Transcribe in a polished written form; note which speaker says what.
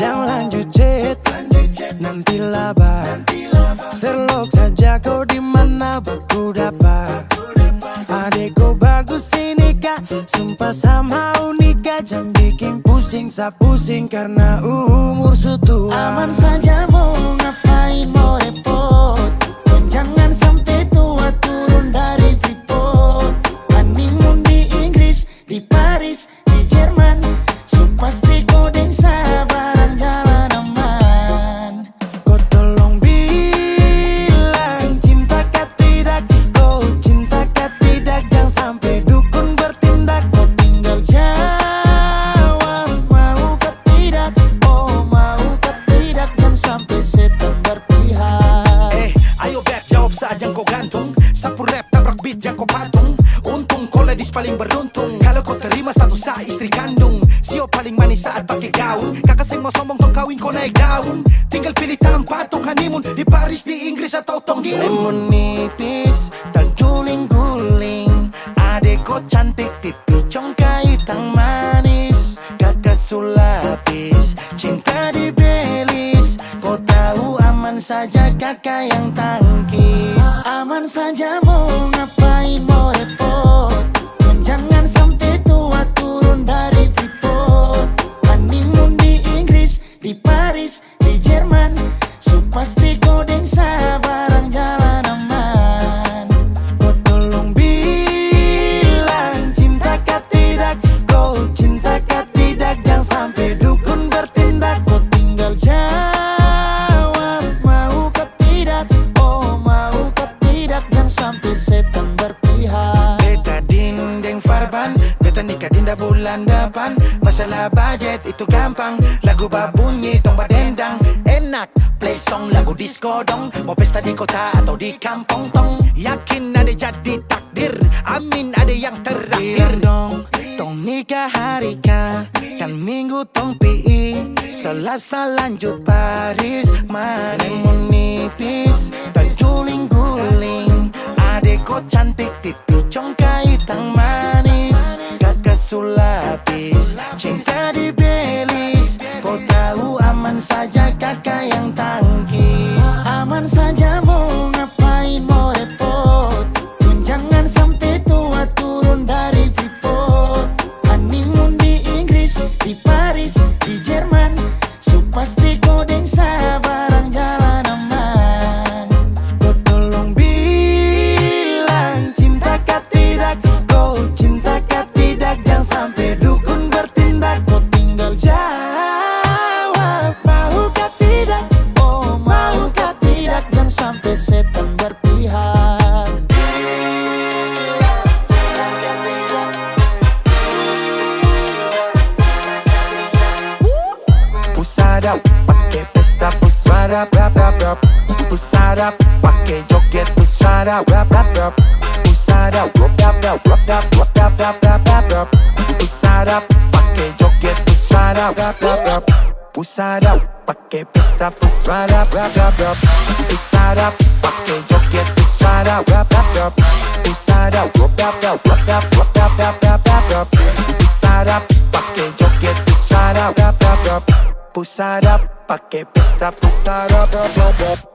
Speaker 1: Jangan lanjut chat, nanti laba. Serlok saja kau dimana baku dapat. Adekku bagus ini kak, sumpah sama unika. Jangan bikin pusing, pusing karena umur sutua.
Speaker 2: Aman saja mau ngapain mau repot. Dan jangan sampai tua turun dari Freeport. Honeymoon di Inggris, di Paris, di Jerman. So pasti kodeng sabaran jalan aman.
Speaker 1: Kau tolong bilang cinta kah tidak. Kau cinta kah tidak. Jangan sampai dukun bertindak.
Speaker 2: Kau tinggal jawab mau kah tidak. Oh mau kah tidak. Jangan sampai setan berpihak.
Speaker 3: Ayo beb jawab saja yang kau gantung. Sapu rap tabrak beat yang kau patung. Untung kau ladies paling beruntung. Kalau kau terima status saya istri kandung. Sio paling manis saat pakai gaun. Kakak saya mau sombong tong kawin kau naik daun. Tinggal pilih tempat tong honeymoon. Di Paris, di Inggris atau tong di
Speaker 1: Lemon nipis, terguling-guling. Adek kau cantik, pipi congkai tang manis. Kakak sulapis, cinta di Belis. Kau tahu aman saja kakak yang tangkis.
Speaker 2: Aman saja mau ngapain mau repot. Dan jangan sampai tua turun dari Freeport. Honeymoon di Inggris, di Paris, di Jerman. So pasti kodeng sabaran jalan aman.
Speaker 1: Kau tolong bilang cinta kah tidak. Kau cinta kah tidak. Jangan sampai dukun bertindak.
Speaker 2: Kau tinggal jawab mau kah tidak. Oh mau kah tidak. Jangan sampai setan berpihak.
Speaker 1: Beta dinding farban, beta nikah dinda bulan depan. Masalah budget itu gampang. Lagu babunyi tong badendang. Enak, play song lagu disco dong. Mau pesta di kota atau di kampung tong. Yakin ada jadi takdir, amin ada yang terakhir. Bilang dong, tong nikah hari kah. Kan minggu tong PI, Selasa lanjut Paris. Lemon nipis, terguling-guling. Adek kau cantik, pipi congkai tang manis. Kakak sulapis, cinta di Belis. Kau tahu aman saja kakak yang tangkis.
Speaker 2: Aman saja mau ngapain mau repot. Dan jangan sampai tua turun dari Freeport. Honeymoon di Inggris, di Paris, di Jerman. So pasti kodeng sabaran jalan aman.
Speaker 1: Kau tolong bilang cinta kah tidak. Kau cinta kah tidak. Jangan sampai dukun bertindak.
Speaker 2: Kau tinggal
Speaker 1: Jawab mau kah tidak.
Speaker 2: oh mau kah tidak. Jangan sampai setan berpihak.
Speaker 1: Pusada pakai pesta, pusada rap rap rap. Pusada pakai joget, pusada rap rap rap. Pusada rap rap rap rap rap rap rap rap rap rap. Pusada pakai joget, pusada rap rap rap. Pusada pakai pesta, pusada rap rap rap. Pusada pakai joget, pusada rap rap rap. Pusada rap rap rap rap rap rap rap rap rap rap. Pusada pakai joget, pusada rap rap rap. Pusada pakai pesta, pusada rap rap rap.